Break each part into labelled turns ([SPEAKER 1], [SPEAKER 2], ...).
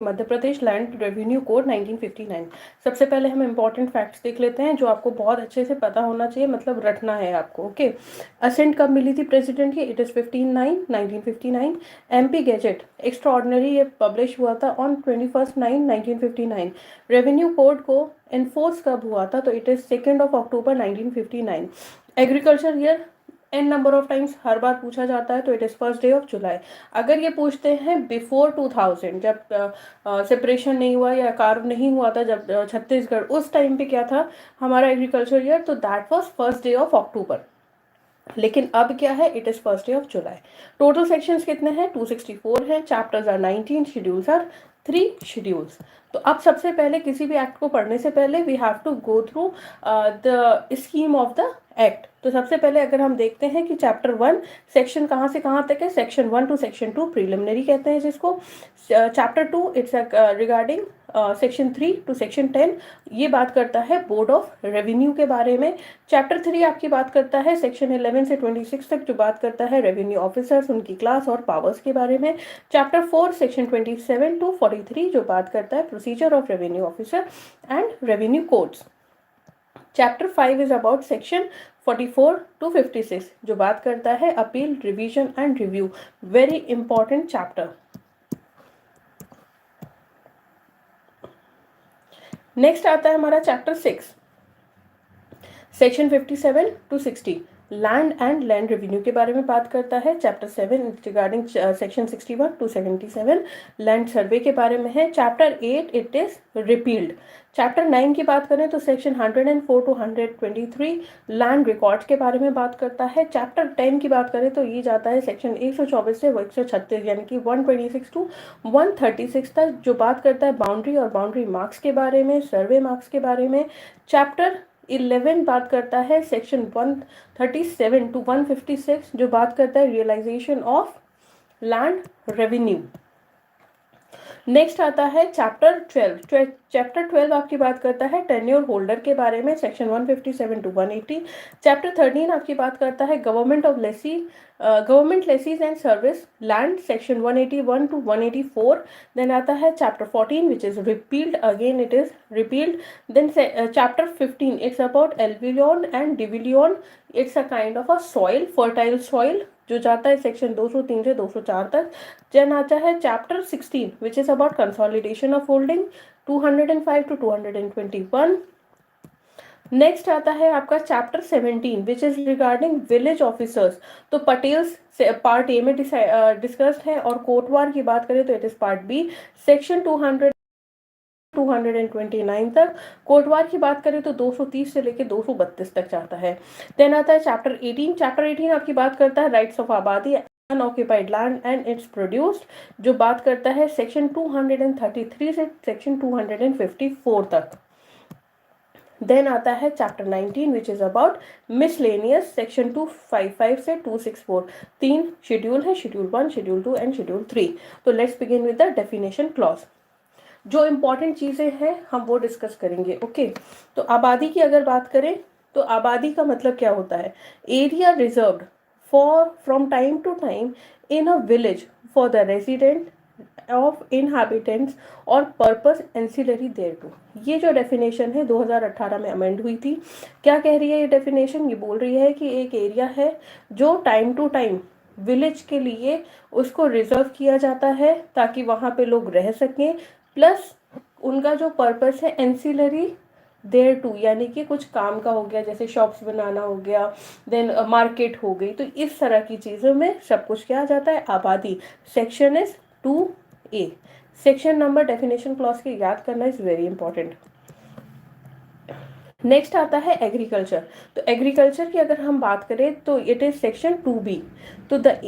[SPEAKER 1] Madhya Pradesh land revenue code 1959। सबसे पहले हम इंपॉर्टेंट फैक्ट्स देख लेते हैं जो आपको बहुत अच्छे से पता होना चाहिए, मतलब रटना है आपको। ओके, असेंट कब मिली थी प्रेसिडेंट की? It is 1959। MP gazette extraordinary ये पब्लिश हुआ था ऑन 21/9/1959। रेवेन्यू कोड को एनफोर्स कब हुआ था? तो it is 2 October 1959। Agriculture year N number of times हर बार पूछा जाता है, तो इट इज़ 1 जुलाई। अगर ये पूछते हैं बिफोर 2000, जब सेपरेशन नहीं हुआ या कार्व नहीं हुआ था, जब छत्तीसगढ़, उस टाइम पे क्या था हमारा एग्रीकल्चर ईयर, तो दैट वाज 1 अक्टूबर। लेकिन अब क्या है? It is 1 July. Total sections कितने हैं? 264 हैं। Chapters are 19, schedules are 3 schedules. तो अब सबसे पहले किसी भी एक्ट को पढ़ने से पहले we have to go through the scheme of the act. तो सबसे पहले अगर हम देखते हैं कि चैप्टर 1 सेक्शन कहाँ से कहाँ तक है, सेक्शन 1 टू सेक्शन 2 प्रिलिमिनरी कहते हैं जिसको। Chapter 2 it's regarding section 3 to section 10, ये बात करता है बोर्ड ऑफ रेवेन्यू के बारे में। चैप्टर 3 आपकी बात करता है सेक्शन 11 से 26 तक, जो बात करता है रेवेन्यू ऑफिसर्स, उनकी क्लास और पावर्स के बारे में। चैप्टर 4 सेक्शन 27 टू 43 जो बात करता है procedure of revenue officer and revenue codes. Chapter 5 is about section 44 to 56 जो बात करता है appeal, revision and review. Very important chapter. Next आता है हमारा chapter 6 section 57 to 60 land and land revenue के बारे में बात करता है। Chapter 7 regarding section 61 to 77 land survey के बारे में है। Chapter 8 it is repealed. Chapter 9 की बात करें तो सेक्शन 104 टू 123 लैंड रिकॉर्ड्स के बारे में बात करता है। चैप्टर 10 की बात करें तो ये जाता है सेक्शन 124 से 136 यानी कि 126 टू 136 तक, जो बात करता है बाउंड्री और बाउंड्री मार्क्स के बारे में, सर्वे मार्क्स के बारे में। चैप्टर 11 बात करता है सेक्शन 137 टू 156 जो बात करता है realisation of land revenue. Next आता है चैप्टर 12। चैप्टर 12 आपकी बात करता है टेन्योर होल्डर के बारे में, सेक्शन 157 टू 180। चैप्टर 13 आपकी बात करता है government leases and service land, section 181 to 184। Then आता है chapter 14 which is repealed, again it is repealed. Then chapter 15 it's about alluvion and diluvion. It's a kind of a soil, fertile soil, जो जाता है section 203 से 204 तक। Then आता है chapter 16 which is about consolidation of holding, 205 to 221। Next आता है आपका chapter 17 which is regarding village officers. तो पटेल्स पार्ट ए में डिस्कस्ड है, और कोटवार की बात करें तो it is part B, section 229 तक। कोटवार की बात करें तो 230 से लेकर 232 तक जाता है। देन आता है चैप्टर 18। चैप्टर 18 आपकी बात करता है राइट्स ऑफ आबादी, unoccupied land and it's produced, जो बात करता है सेक्शन 233 से सेक्शन 254 तक। देन आता है chapter 19 which is about miscellaneous, section 255 से 264। 3 शेड्यूल है, शेड्यूल 1, शेड्यूल 2 एंड शेड्यूल 3। तो let's begin with the definition clause. जो इंपॉर्टेंट चीज़ें हैं हम वो डिस्कस करेंगे। ओके, तो आबादी की अगर बात करें तो आबादी का मतलब क्या होता है? Area reserved for from time to time in a village for the resident of inhabitants or purpose ancillary thereto. ये जो डेफिनेशन है 2018 में अमेंड हुई थी। क्या कह रही है ये डेफिनेशन? ये बोल रही है कि एक एरिया है जो टाइम टू टाइम विलेज के लिए उसको रिजर्व किया जाता है ताकि वहाँ पे लोग रह सकें, प्लस उनका जो पर्पस है एंसिलरी देयर टू, यानी कि कुछ काम का हो गया, जैसे शॉप्स बनाना हो गया, देन मार्केट हो गई, तो इस तरह की चीज़ों में सब कुछ क्या आ जाता है? आबादी। Section is 2A। Section number definition clause की याद करना इज वेरी इंपॉर्टेंट। नेक्स्ट आता है एग्रीकल्चर। तो एग्रीकल्चर की अगर हम बात करें तो इट इज सेक्शन 2B। तो द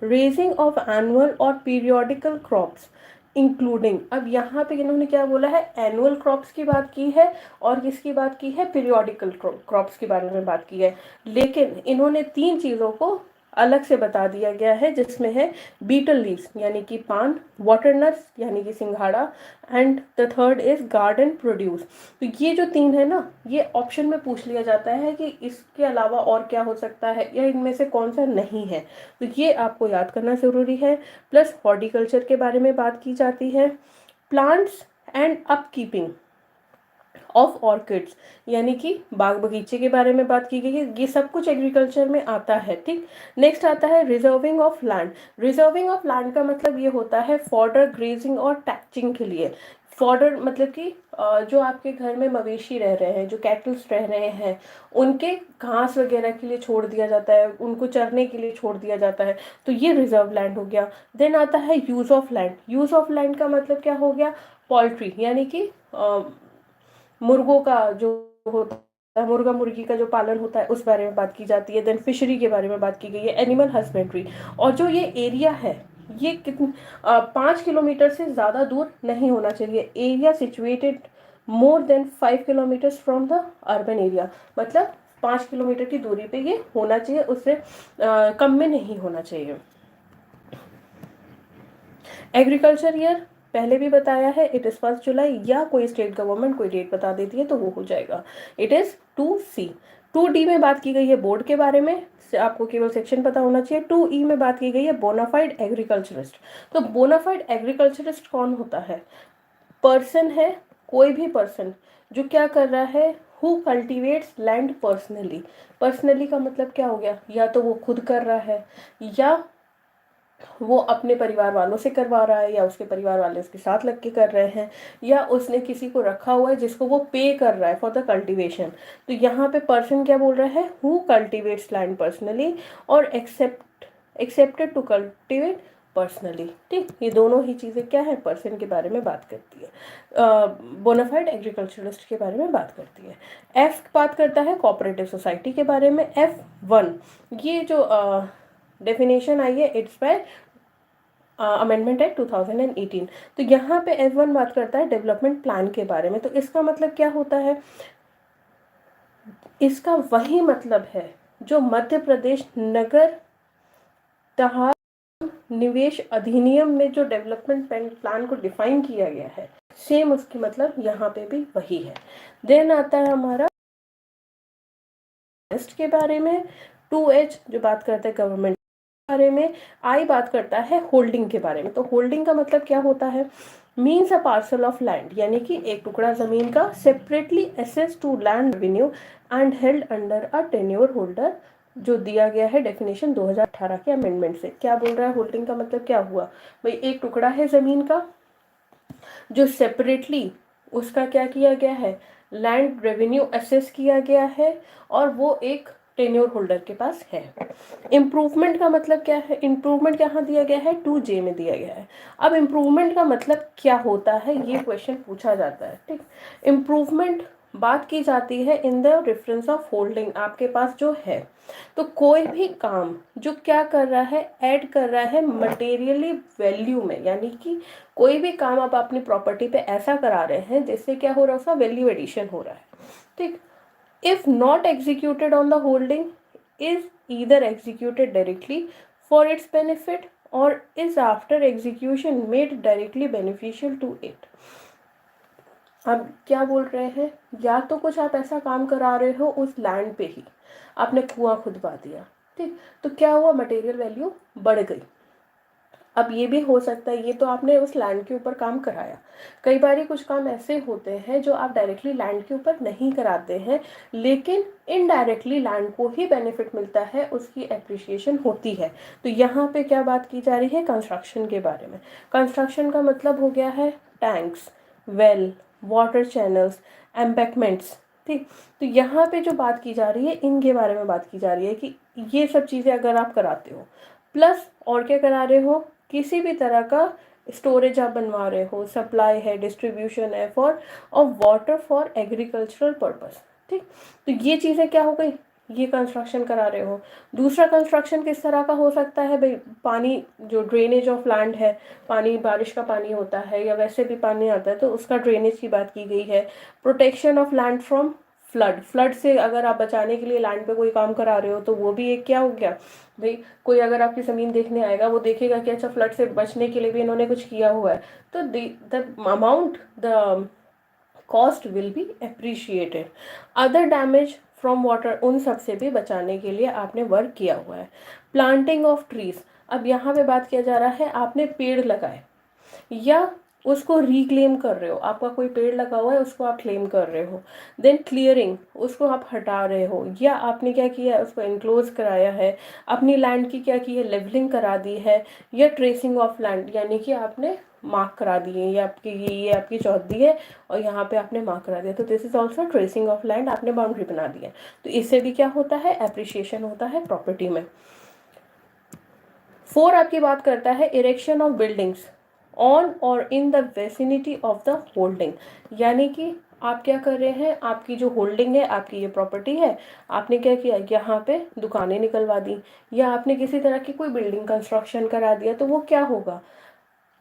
[SPEAKER 1] रेजिंग ऑफ एनुअल और पीरियोडिकल क्रॉप्स इंक्लूडिंग, अब यहाँ पे इन्होंने क्या बोला है? एनुअल क्रॉप्स की बात की है और किसकी बात की है? पीरियोडिकल क्रॉप्स के बारे में बात की है। लेकिन इन्होंने 3 चीज़ों को अलग से बता दिया गया है, जिसमें है बीटल लीव्स यानी कि पान, वाटर नट्स यानी कि सिंघाड़ा, and the third is garden produce. तो ये जो 3 है ना, ये ऑप्शन में पूछ लिया जाता है कि इसके अलावा और क्या हो सकता है या इनमें से कौन सा नहीं है, तो ये आपको याद करना ज़रूरी है। प्लस हॉर्टिकल्चर के बारे में बात की जाती है। Plants and upkeeping of orchids, यानी कि बाग बगीचे के बारे में बात की गई है। ये सब कुछ एग्रीकल्चर में आता है, ठीक। नेक्स्ट आता है reserving of land. Reserving of land का मतलब ये होता है फॉडर, ग्रेजिंग और टैचिंग के लिए। फॉडर मतलब कि जो आपके घर में मवेशी रह रहे हैं, जो कैटल्स रह रहे हैं, उनके घास वगैरह के लिए छोड़ दिया जाता है, उनको चरने के लिए छोड़ दिया जाता है, तो ये रिजर्व लैंड हो गया। देन आता है use of land. Use of land का मतलब क्या हो गया, पोल्ट्री, यानी कि मुर्गों का जो होता है, मुर्गा मुर्गी का जो पालन होता है उस बारे में बात की जाती है। देन फिशरी के बारे में बात की गई है, एनिमल हस्बेंड्री। और जो ये एरिया है, ये 5 किलोमीटर से ज़्यादा दूर नहीं होना चाहिए। Area situated more than 5 kilometres from the urban area, मतलब 5 किलोमीटर की दूरी पे ये होना चाहिए, उससे कम में नहीं होना चाहिए। एग्रीकल्चर ईयर पहले भी बताया है, इट इज़ 1 जुलाई, या कोई स्टेट गवर्नमेंट कोई डेट बता देती है तो वो हो जाएगा। It is 2C। 2D में बात की गई है बोर्ड के बारे में, आपको केवल सेक्शन पता होना चाहिए। 2E में बात की गई है बोनाफाइड एग्रीकल्चरिस्ट। तो बोनाफाइड एग्रीकल्चरिस्ट कौन होता है, पर्सन है, कोई भी पर्सन जो क्या कर रहा है, who cultivates land personally. Personally का मतलब क्या हो गया, या तो वो खुद कर रहा है, या वो अपने परिवार वालों से करवा रहा है, या उसके परिवार वाले उसके साथ लग के कर रहे हैं, या उसने किसी को रखा हुआ है जिसको वो पे कर रहा है फॉर द कल्टीवेशन। तो यहाँ पे पर्सन क्या बोल रहा है, हु कल्टीवेट्स लैंड पर्सनली और एक्सेप्टेड टू कल्टीवेट पर्सनली, ठीक। ये दोनों ही चीज़ें क्या है, पर्सन के बारे में बात करती है, बोनाफाइड एग्रीकल्चरिस्ट के बारे में बात करती है। F बात करता है कोऑपरेटिव सोसाइटी के बारे में। F1 ये जो डेफिनेशन आई है, इट्स बाय अमेंडमेंट एक्ट 2018। तो यहाँ पे F1 बात करता है डेवलपमेंट प्लान के बारे में। तो इसका मतलब क्या होता है, इसका वही मतलब है जो मध्य प्रदेश नगर तहार निवेश अधिनियम में जो डेवलपमेंट प्लान को डिफाइन किया गया है, सेम उसकी मतलब यहाँ पे भी वही है। देन आता है हमारा के बारे में। 2H जो बात करता है गवर्नमेंट बारे में। आई बात करता है होल्डिंग के बारे में। तो होल्डिंग का मतलब क्या होता है, means a parcel of land, यानी कि एक टुकड़ा जमीन का separately assess to land revenue and held under a tenure holder, जो दिया गया है डेफिनेशन 2018 के अमेंडमेंट से। क्या बोल रहा है, होल्डिंग का मतलब क्या हुआ भाई, एक टुकड़ा है जमीन का जो सेपरेटली उसका क्या किया गया है, लैंड रेवेन्यू असेस किया गया है, और वो एक टेन्योर होल्डर के पास है। इम्प्रूवमेंट का मतलब क्या है, इम्प्रूवमेंट कहाँ दिया गया है, 2J में दिया गया है। अब इम्प्रूवमेंट का मतलब क्या होता है, ये क्वेश्चन पूछा जाता है, ठीक। इम्प्रूवमेंट बात की जाती है इन द रेफरेंस ऑफ होल्डिंग, आपके पास जो है। तो कोई भी काम जो क्या कर रहा है, ऐड कर रहा है मटेरियली वैल्यू में, यानी कि कोई भी काम आप अपनी प्रॉपर्टी पे ऐसा करा रहे हैं जिससे क्या हो रहा है, उसका वैल्यू एडिशन हो रहा है, ठीक। If not executed on the holding is either executed directly for its benefit or is after execution made directly beneficial to it। अब क्या बोल रहे हैं, या तो कुछ आप ऐसा काम करा रहे हो उस लैंड पे ही, आपने कुआं खुदवा दिया, ठीक, तो क्या हुआ, मटेरियल वैल्यू बढ़ गई। अब ये भी हो सकता है, ये तो आपने उस लैंड के ऊपर काम कराया। कई बार कुछ काम ऐसे होते हैं जो आप डायरेक्टली लैंड के ऊपर नहीं कराते हैं, लेकिन इनडायरेक्टली लैंड को ही बेनिफिट मिलता है, उसकी एप्रिसिएशन होती है। तो यहाँ पे क्या बात की जा रही है, कंस्ट्रक्शन के बारे में। कंस्ट्रक्शन का मतलब हो गया है tanks, well, water channels, embankments, ठीक। तो यहाँ पे जो बात की जा रही है, इनके बारे में बात की जा रही है कि ये सब चीज़ें अगर आप कराते हो, प्लस और क्या करा रहे हो, किसी भी तरह का स्टोरेज आप बनवा रहे हो, सप्लाई है, डिस्ट्रीब्यूशन है for of water for agricultural purpose, ठीक। तो ये चीज़ें क्या हो गई, ये कंस्ट्रक्शन करा रहे हो। दूसरा कंस्ट्रक्शन किस तरह का हो सकता है भाई, पानी जो ड्रेनेज ऑफ लैंड है, पानी बारिश का पानी होता है या वैसे भी पानी आता है, तो उसका ड्रेनेज की बात की गई है। Protection of land from flood से अगर आप बचाने के लिए लैंड पे कोई काम करा रहे हो तो वो भी एक क्या हो गया भाई, कोई अगर आपकी ज़मीन देखने आएगा वो देखेगा कि अच्छा फ्लड से बचने के लिए भी इन्होंने कुछ किया हुआ है, तो the amount, the cost will be appreciated. Other damage from water, उन सब से भी बचाने के लिए आपने वर्क किया हुआ है। प्लांटिंग ऑफ ट्रीज, अब यहाँ पे बात किया जा रहा है आपने पेड़ लगाए, या उसको रिक्लेम कर रहे हो, आपका कोई पेड़ लगा हुआ है उसको आप क्लेम कर रहे हो। देन क्लियरिंग, उसको आप हटा रहे हो, या आपने क्या किया है उसको इनक्लोज कराया है, अपनी लैंड की क्या की है लेवलिंग करा दी है, या ट्रेसिंग ऑफ लैंड यानी कि आपने मार्क करा दिए, ये आपकी ये आपकी चौहद्दी है और यहाँ पे आपने मार्क करा दिया, तो this is also tracing of land, आपने बाउंड्री बना दिया। तो इससे भी क्या होता है, एप्रिसिएशन होता है प्रॉपर्टी में। 4 आपकी बात करता है इरेक्शन ऑफ बिल्डिंग्स ऑन और in the vicinity of the holding, यानी कि आप क्या कर रहे हैं, आपकी जो होल्डिंग है, आपकी ये प्रॉपर्टी है, आपने क्या किया, यहाँ पे दुकानें निकलवा दी, या आपने किसी तरह की कोई बिल्डिंग कंस्ट्रक्शन करा दिया, तो वो क्या होगा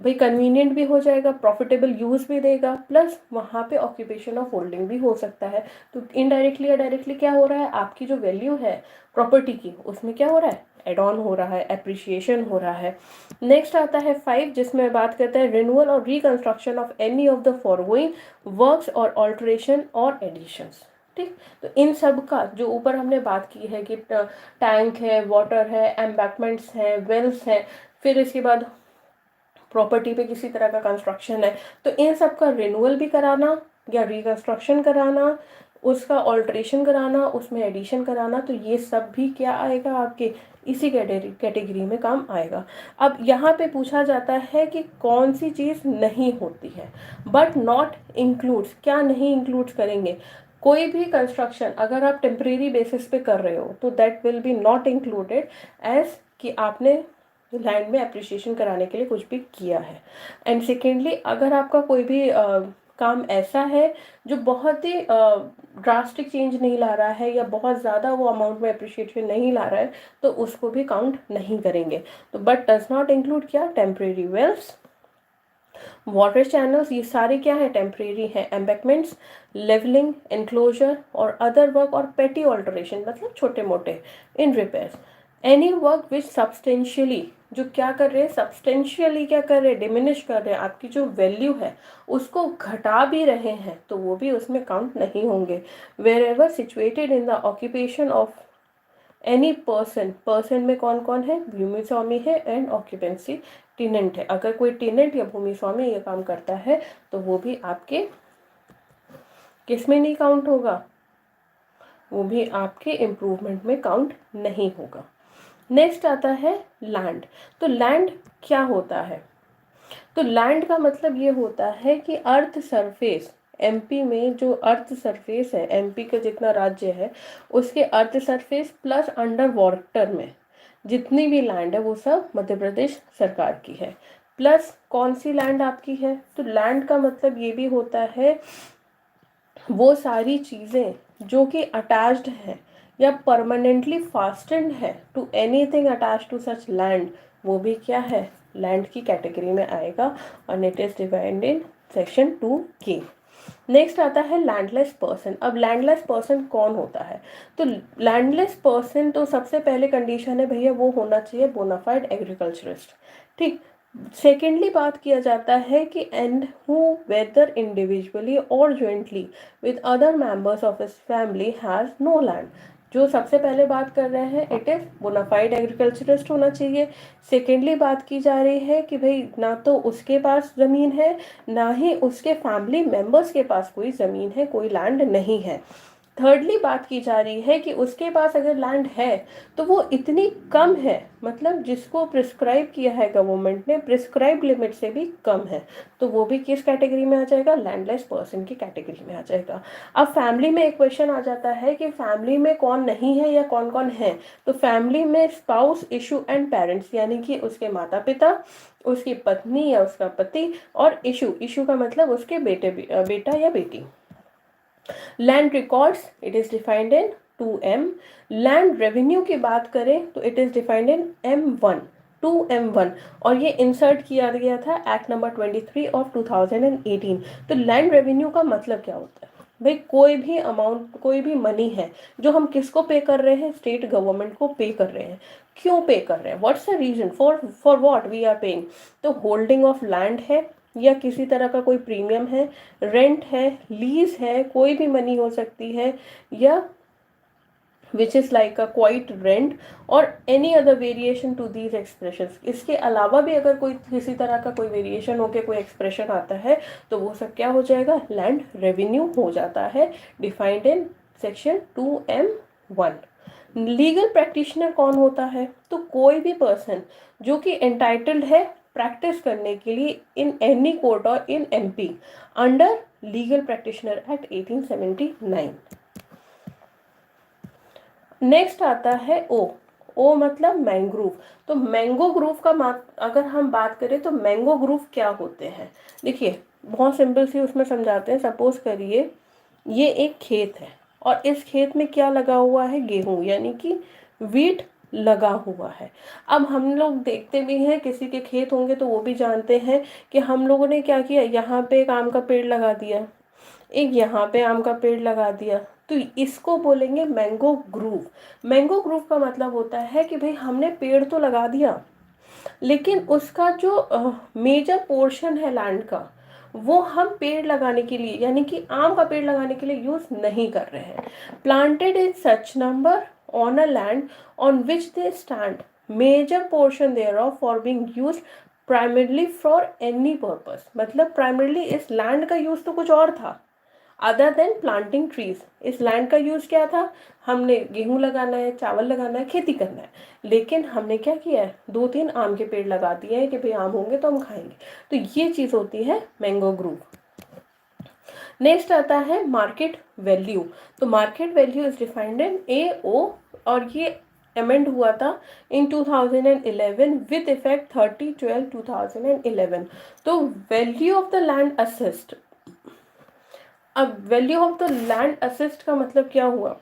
[SPEAKER 1] भाई, कन्वीनियंट भी हो जाएगा, प्रॉफिटेबल यूज भी देगा, प्लस वहाँ पे ऑक्यूपेशन ऑफ होल्डिंग भी हो सकता है। तो इनडायरेक्टली या डायरेक्टली क्या हो रहा है, आपकी जो वैल्यू है प्रॉपर्टी की उसमें क्या हो रहा है, एड ऑन हो रहा है, एप्रिसिएशन हो रहा है। नेक्स्ट आता है 5, जिसमें बात करता है रिन्यूअल और reconstruction of any of the forgoing works और ऑल्ट्रेशन और एडिशंस। ठीक, तो इन सब का जो ऊपर हमने बात की है कि टैंक है, वाटर है, एम्बैकमेंट्स हैं, वेल्स हैं, फिर इसके बाद प्रॉपर्टी पे किसी तरह का कंस्ट्रक्शन है, तो इन सब का रिन्यूअल भी कराना या रिकंस्ट्रक्शन कराना, उसका ऑल्ट्रेशन कराना, उसमें एडिशन कराना, तो ये सब भी क्या आएगा आपके इसी कैटेगरी में काम आएगा। अब यहाँ पे पूछा जाता है कि कौन सी चीज़ नहीं होती है, बट नॉट इंक्लूड्स, क्या नहीं इंक्लूड्स करेंगे, कोई भी कंस्ट्रक्शन अगर आप टेम्परेरी बेसिस पे कर रहे हो तो that will be not included as कि आपने लैंड में अप्रिशिएशन कराने के लिए कुछ भी किया है। एंड सेकेंडली, अगर आपका कोई भी काम ऐसा है जो बहुत ही ड्रास्टिक चेंज नहीं ला रहा है या बहुत ज़्यादा वो अमाउंट में अप्रिशिएशन नहीं ला रहा है, तो उसको भी काउंट नहीं करेंगे। तो बट डज नॉट इंक्लूड क्या, टेम्परेरी वेल्स, वाटर चैनल्स, ये सारे क्या है, टेम्परेरी है, एम्बैकमेंट्स, लेवलिंग, एनक्लोजर और अदर वर्क और पेटी ऑल्टरेशन मतलब छोटे मोटे in repairs, any work which substantially, जो क्या कर रहे हैं, सब्सटेंशियली क्या कर रहे हैं, डिमिनिश कर रहे हैं, आपकी जो वैल्यू है उसको घटा भी रहे हैं, तो वो भी उसमें काउंट नहीं होंगे। Wherever situated in the occupation of any person, person में कौन कौन है, भूमि स्वामी है एंड ऑक्यूपेंसी टेनेंट है। अगर कोई टेनेंट या भूमि स्वामी ये काम करता है तो वो भी आपके किस में नहीं काउंट होगा, वो भी आपके इम्प्रूवमेंट में काउंट नहीं होगा। नेक्स्ट आता है लैंड। तो लैंड क्या होता है, तो लैंड का मतलब ये होता है कि अर्थ सरफेस, एमपी में जो अर्थ सरफेस है, एमपी का जितना राज्य है उसके earth surface plus under water में जितनी भी लैंड है वो सब मध्य प्रदेश सरकार की है। प्लस कौन सी लैंड आपकी है, तो लैंड का मतलब ये भी होता है वो सारी चीज़ें जो कि अटैच्ड हैं या परमानेंटली फास्टेंड है to anything attach to such land, वो भी क्या है, लैंड की कैटेगरी में आएगा और it is divided in section 2K। Next आता है लैंडलेस पर्सन। अब लैंडलेस पर्सन कौन होता है, तो लैंडलेस पर्सन तो सबसे पहले कंडीशन है भैया वो होना चाहिए बोनाफाइड एग्रीकल्चरिस्ट। ठीक, सेकेंडली बात किया जाता है कि एंड हु वेदर इंडिविजुअली और jointly with other members of his family has no land. जो सबसे पहले बात कर रहे हैं इट इज़ बोनाफाइड एग्रीकल्चरिस्ट होना चाहिए। सेकेंडली बात की जा रही है कि भाई ना तो उसके पास ज़मीन है ना ही उसके फैमिली मेंबर्स के पास कोई ज़मीन है, कोई लैंड नहीं है। थर्डली बात की जा रही है कि उसके पास अगर लैंड है तो वो इतनी कम है, मतलब जिसको प्रिस्क्राइब किया है गवर्नमेंट ने प्रिस्क्राइब लिमिट से भी कम है, तो वो भी किस कैटेगरी में आ जाएगा, लैंडलेस पर्सन की कैटेगरी में आ जाएगा। अब फैमिली में एक क्वेश्चन आ जाता है कि फैमिली में कौन नहीं है या कौन कौन है, तो फैमिली में स्पाउस, इशू एंड पेरेंट्स, यानी कि उसके माता पिता, उसकी पत्नी या उसका पति, और इशू, इशू का मतलब उसके बेटा या बेटी। Land records it is defined in 2M। Land revenue की बात करें तो it is defined in M1, 2M1, और ये इंसर्ट किया गया था एक्ट नंबर 23 ऑफ 2018। तो लैंड रेवेन्यू का मतलब क्या होता है भाई, कोई भी अमाउंट, कोई भी मनी है जो हम किसको पे कर रहे हैं, स्टेट गवर्नमेंट को पे कर रहे हैं। क्यों पे कर रहे हैं, what's the reason for what we are paying, तो होल्डिंग ऑफ लैंड है या किसी तरह का कोई प्रीमियम है, रेंट है, लीज है, कोई भी मनी हो सकती है, या which is like a quite rent or any other variation to these expressions. इसके अलावा भी अगर कोई किसी तरह का कोई वेरिएशन होके कोई एक्सप्रेशन आता है तो वो सब क्या हो जाएगा, लैंड रेवेन्यू हो जाता है, defined in section 2M1। Legal practitioner कौन होता है, तो कोई भी पर्सन जो कि एंटाइटल्ड है प्रैक्टिस करने के लिए इन एनी कोर्ट और in MP under legal practitioner act 1879। Next आता है ओ मतलब मैंग्रोव। तो मैंगो ग्रूव का अगर हम बात करें तो मैंगो ग्रूव क्या होते हैं, देखिए बहुत सिंपल सी उसमें समझाते हैं। सपोज करिए ये एक खेत है और इस खेत में क्या लगा हुआ है, गेहूं यानी कि वीट लगा हुआ है। अब हम लोग देखते भी हैं, किसी के खेत होंगे तो वो भी जानते हैं कि हम लोगों ने क्या किया, यहाँ पे एक आम का पेड़ लगा दिया, एक यहाँ पे आम का पेड़ लगा दिया, तो इसको बोलेंगे मैंगो ग्रूव। मैंगो ग्रूव का मतलब होता है कि भाई हमने पेड़ तो लगा दिया लेकिन उसका जो मेजर पोर्शन है लैंड का वो हम पेड़ लगाने के लिए यानी कि आम का पेड़ लगाने के लिए यूज नहीं कर रहे हैं। Planted in such number on a land on which they stand major portion thereof for being use primarily for any purpose. मतलब प्राइमरली इस लैंड का यूज तो कुछ और था अदर देन प्लांटिंग ट्रीज। इस लैंड का यूज क्या था, हमने गेहूं लगाना है, चावल लगाना है, खेती करना है, लेकिन हमने क्या किया है, 2-3 आम के पेड़ लगा दिए हैं कि भाई आम होंगे तो हम खाएंगे। तो ये चीज होती है मैंगो ग्रूव। नेक्स्ट आता है मार्केट वैल्यू। तो market value is defined in AO और ये अमेंड हुआ था इन 2011 विद इफेक्ट 30/12/2011। तो value of the land assessed, अब value of the land assessed का मतलब क्या हुआ,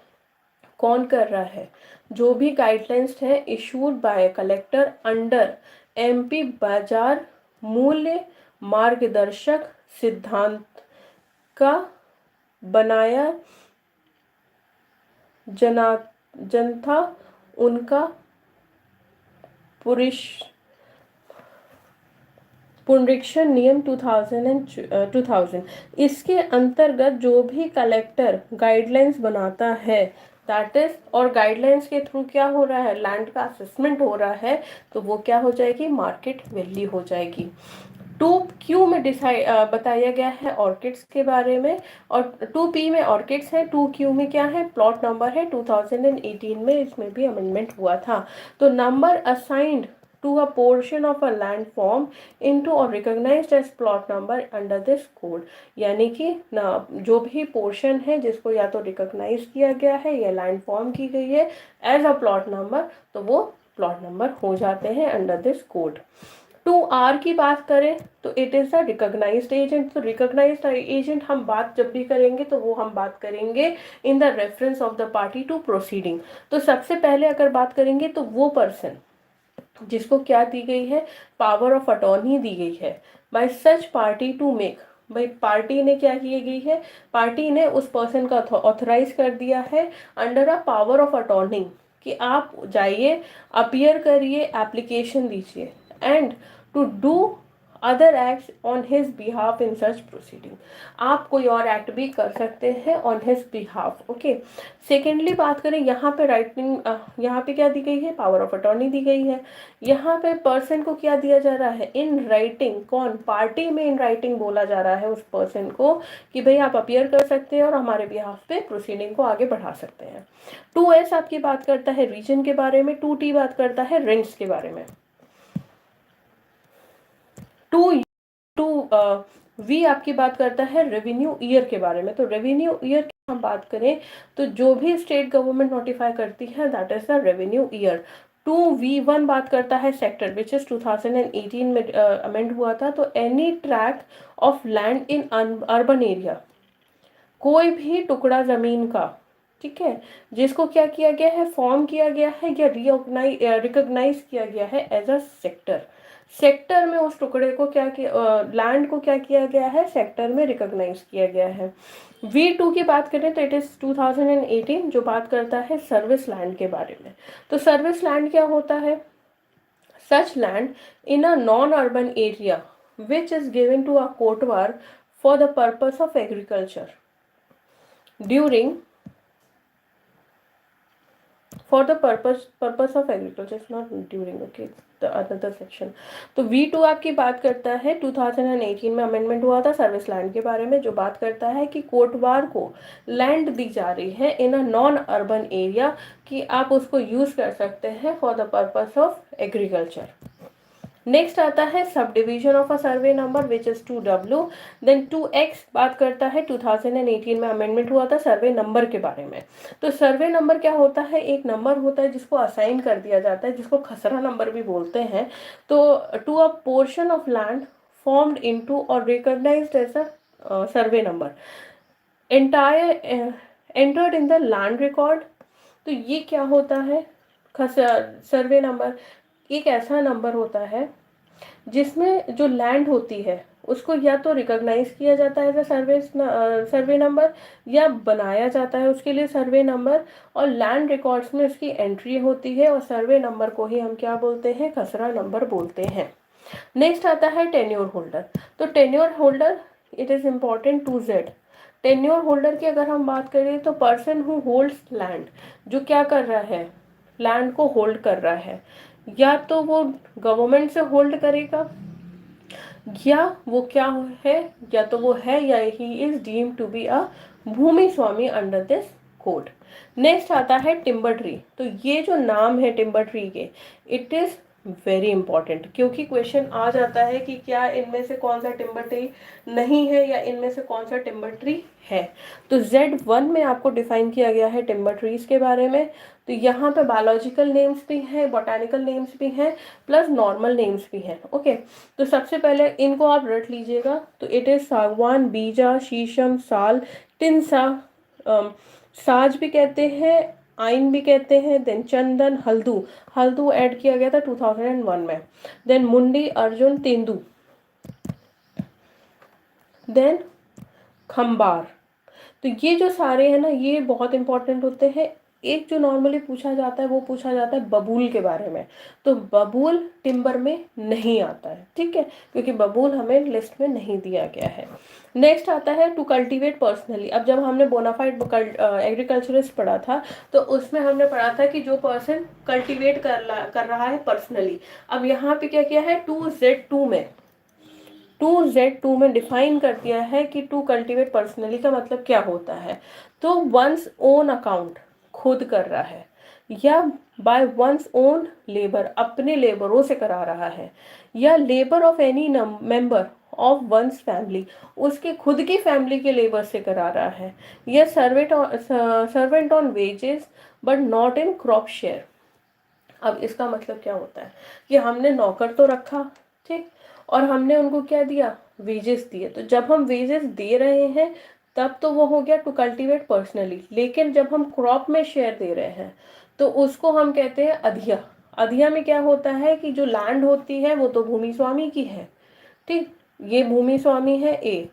[SPEAKER 1] कौन कर रहा है, जो भी गाइडलाइंस है issued by collector under MP बाजार मूल्य मार्गदर्शक सिद्धांत का बनाया जनता उनका पुनरीक्षण नियम 2000। इसके अंतर्गत जो भी कलेक्टर गाइडलाइंस बनाता है दैट इज, और गाइडलाइंस के थ्रू क्या हो रहा है, लैंड का असेसमेंट हो रहा है, तो वो क्या हो जाएगी, मार्केट वैल्यू हो जाएगी। 2Q में बताया गया है ऑर्किड्स के बारे में, और 2P में ऑर्किड्स है, 2Q में क्या है, प्लॉट नंबर है। 2018 में इसमें भी अमेंडमेंट हुआ था। तो number assigned to a portion of a land form into or recognized as plot number under this code। यानी कि जो भी पोर्शन है जिसको या तो रिकॉग्नाइज किया गया है या लैंड फॉर्म की गई है एज अ प्लॉट नंबर, तो वो प्लॉट नंबर हो जाते हैं अंडर दिस कोड। 2R की बात करें तो it is a recognized agent. तो रिकॉग्नाइज्ड एजेंट हम बात जब भी करेंगे तो वो हम बात करेंगे in the reference of the party to proceeding. तो सबसे पहले अगर बात करेंगे तो वो पर्सन जिसको क्या दी गई है, पावर ऑफ अटॉर्नी दी गई है by such party to make. भाई पार्टी ने क्या की गई है, पार्टी ने उस पर्सन का ऑथराइज कर दिया है under a power of attorney कि आप जाइए, अपीयर करिए, एप्लीकेशन दीजिए and to do other acts on his behalf in such proceeding. आप कोई और एक्ट भी कर सकते हैं on his behalf. Okay, secondly बात करें यहाँ पे राइटिंग, यहाँ पे क्या दी गई है, पावर ऑफ अटॉर्नी दी गई है। यहाँ पे पर्सन को क्या दिया जा रहा है, इन राइटिंग, कौन, पार्टी में इन राइटिंग बोला जा रहा है उस पर्सन को कि भाई आप अपीयर कर सकते हैं और हमारे बिहाफ पे प्रोसीडिंग को आगे बढ़ा सकते हैं। 2S आपकी बात करता है रीजन के बारे में, 2T बात करता है रेंट्स के बारे में, 2V आपकी बात करता है रेवेन्यू ईयर के बारे में। तो रेवेन्यू ईयर की हम बात करें तो जो भी स्टेट गवर्नमेंट नोटिफाई करती है that is the revenue year. 2V1 बात करता है सेक्टर विच इज 2018 में अमेंड हुआ था। तो any track of land in urban area, कोई भी टुकड़ा जमीन का, ठीक है, जिसको क्या किया गया है, फॉर्म किया गया है या रिकॉग्नाइज किया गया है एज अ सेक्टर। सेक्टर में उस टुकड़े को क्या किया, लैंड को क्या किया गया है, सेक्टर में रिकॉग्नाइज किया गया है। V2 की बात करें तो इट इज 2018 जो बात करता है सर्विस लैंड के बारे में। तो सर्विस लैंड क्या होता है, such land in a non urban area which is given to a kotwar for the purpose of agriculture during for the purpose of agriculture, not during, okay the another section. तो V2 आपकी बात करता है 2018 में amendment हुआ था service land के बारे में, जो बात करता है कि कोटवार को लैंड दी जा रही है in a non urban area, कि आप उसको यूज कर सकते हैं for the purpose of agriculture. Next आता है sub division of a survey number which is 2W। Then 2X बात करता है 2018 में अमेंडमेंट हुआ था सर्वे नंबर के बारे में। तो सर्वे नंबर क्या होता है, एक नंबर होता है जिसको असाइन कर दिया जाता है, जिसको खसरा नंबर भी बोलते हैं। तो to a portion of land formed into और recognised as a survey number entire entered in the land record. तो ये क्या होता है, सर्वे नंबर एक ऐसा नंबर होता है जिसमें जो लैंड होती है उसको या तो रिकॉग्नाइज किया जाता है एज अ सर्वे नंबर, या बनाया जाता है उसके लिए सर्वे नंबर, और लैंड रिकॉर्ड्स में उसकी एंट्री होती है, और सर्वे नंबर को ही हम क्या बोलते हैं, खसरा नंबर बोलते हैं। नेक्स्ट आता है टेन्योर होल्डर। तो tenure holder it is important 2Z। Tenure holder की अगर हम बात करें तो पर्सन हु होल्ड्स लैंड, जो क्या कर रहा है, लैंड को होल्ड कर रहा है, या तो वो गवर्नमेंट से होल्ड करेगा, या वो क्या है, या तो वो है या he is deemed to be a bhumiswami under this code. Next आता है टिम्बर ट्री। तो ये जो नाम है टिम्बर ट्री के, इट इज वेरी इंपॉर्टेंट, क्योंकि क्वेश्चन आ जाता है कि क्या इनमें से कौन सा टिम्बर ट्री नहीं है या इनमें से कौन सा टिम्बर ट्री है। तो Z1 में आपको डिफाइन किया गया है टिम्बर ट्रीज के बारे में। तो यहाँ पे बायोलॉजिकल नेम्स भी हैं, बोटानिकल नेम्स भी हैं, प्लस नॉर्मल नेम्स भी हैं। ओके, तो सबसे पहले इनको आप रट लीजिएगा। तो इट इज सागवान, बीजा, शीशम, साल, टिंसा, साज भी कहते हैं, आइन भी कहते हैं, देन चंदन, हल्दू, हल्दू ऐड किया गया था 2001 में, देन मुंडी, अर्जुन, तेंदू, देन खंबार। तो ये जो सारे हैं ना, ये बहुत इंपॉर्टेंट होते हैं। एक जो नॉर्मली पूछा जाता है वो पूछा जाता है बबूल के बारे में। तो बबूल टिम्बर में नहीं आता है, ठीक है, क्योंकि बबूल हमें लिस्ट में नहीं दिया गया है। नेक्स्ट आता है टू कल्टीवेट पर्सनली। अब जब हमने बोनाफाइड एग्रीकल्चरिस्ट पढ़ा था, तो उसमें हमने पढ़ा था कि जो पर्सन कल्टीवेट कर रहा है पर्सनली। अब यहाँ पे क्या किया है, 2Z2 में, 2Z2 में डिफाइन कर दिया है कि टू कल्टीवेट पर्सनली का मतलब क्या होता है। तो वंस ओन अकाउंट, खुद कर रहा है, या बाय वंस ओन लेबर, अपने लेबरों से करा रहा है, या labour of any member of one's family, उसके खुद की फैमिली के लेबर से करा रहा है, या servant on wages but not in crop share. अब इसका मतलब क्या होता है कि हमने नौकर तो रखा, ठीक, और हमने उनको क्या दिया, वेजेस दिए। तो जब हम वेजेस दे रहे हैं तब तो वो हो गया टू कल्टीवेट पर्सनली, लेकिन जब हम क्रॉप में शेयर दे रहे हैं तो उसको हम कहते हैं अधिया। अधिया में क्या होता है कि जो लैंड होती है वो तो भूमि स्वामी की है, ठीक, ये भूमि स्वामी है ए,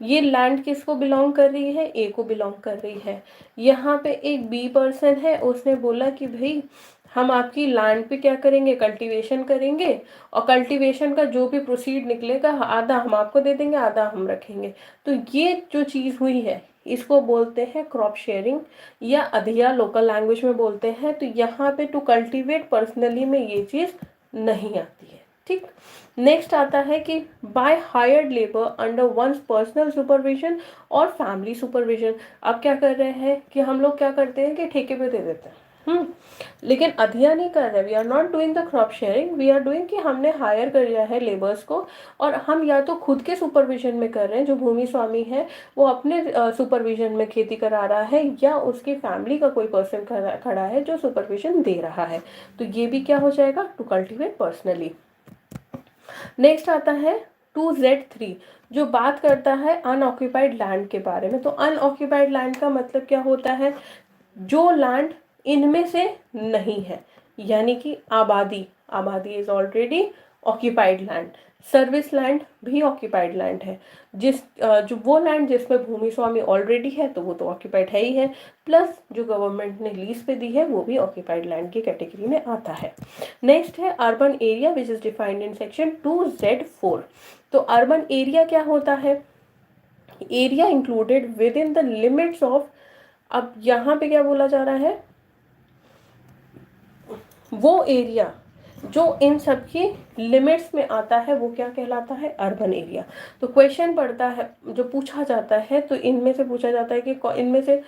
[SPEAKER 1] ये लैंड किसको बिलोंग कर रही है, ए को बिलोंग कर रही है। यहाँ पे एक बी पर्सन है, उसने बोला कि भाई हम आपकी लैंड पे क्या करेंगे, कल्टीवेशन करेंगे, और कल्टीवेशन का जो भी प्रोसीड निकलेगा आधा हम आपको दे देंगे, आधा हम रखेंगे। तो ये जो चीज़ हुई है इसको बोलते हैं क्रॉप शेयरिंग, या अधिया लोकल लैंग्वेज में बोलते हैं। तो यहाँ पे टू कल्टीवेट पर्सनली में ये चीज़ नहीं आती है, ठीक। नेक्स्ट आता है कि by hired labour under one's personal supervision और फैमिली सुपरविजन। अब क्या कर रहे हैं कि हम लोग क्या करते हैं कि ठेके पे दे देते हैं, लेकिन अधिया नहीं कर रहे। We are not doing the crop sharing, we are doing कि हमने हायर कर लिया है लेबर्स को, और हम या तो खुद के सुपरविजन में कर रहे हैं, जो भूमि स्वामी है वो अपने सुपरविजन में खेती करा रहा है, या उसकी फैमिली का कोई पर्सन खड़ा है जो सुपरविजन दे रहा है। तो ये भी क्या हो जाएगा, टू कल्टीवेट पर्सनली। नेक्स्ट आता है 2Z3, जो बात करता है अनऑक्यूपाइड लैंड के बारे में। तो अनऑक्यूपाइड लैंड का मतलब क्या होता है, जो लैंड इनमें से नहीं है, यानी कि आबादी, आबादी is already occupied land. Service land भी ऑक्यूपाइड लैंड है, जो वो लैंड जिसमें भूमि स्वामी ऑलरेडी है तो वो तो ऑक्यूपाइड है ही है, प्लस जो गवर्नमेंट ने लीज पे दी है वो भी ऑक्यूपाइड लैंड की कैटेगरी में आता है। नेक्स्ट है urban area which is defined in section 2Z4। तो अर्बन एरिया क्या होता है, area included with in the limits of, अब यहाँ पे क्या बोला जा रहा है, वो एरिया जो इन सब की लिमिट्स में आता है वो क्या कहलाता है, अर्बन एरिया। तो क्वेश्चन पड़ता है, जो पूछा जाता है, तो इनमें से पूछा जाता है कि इनमें से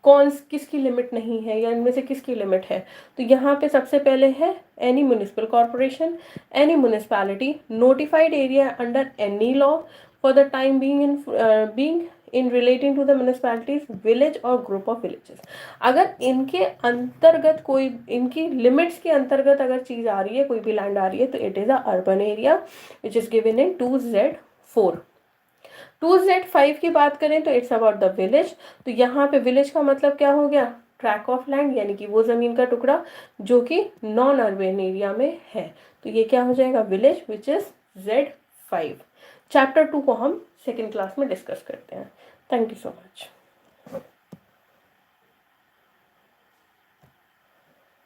[SPEAKER 1] कौन किसकी लिमिट नहीं है या इनमें से किसकी लिमिट है। तो यहाँ पे सबसे पहले है any municipal corporation, any municipality, notified area under any law for the time being in relating to the municipalities, village और ग्रुप ऑफ विलेजेस। अगर इनके अंतर्गत कोई, इनकी लिमिट्स के अंतर्गत अगर चीज आ रही है, कोई भी लैंड आ रही है, तो it is a urban area which is given in 2Z4। 2Z5 की बात करें तो इट्स अबाउट द विलेज। तो यहाँ पे विलेज का मतलब क्या हो गया, ट्रैक ऑफ लैंड, यानी कि वो जमीन का टुकड़ा जो कि नॉन अर्बन एरिया में है। तो ये क्या हो जाएगा, village, which is Z5। Chapter 2 को हम सेकेंड क्लास में डिस्कस करते हैं। Thank you so much.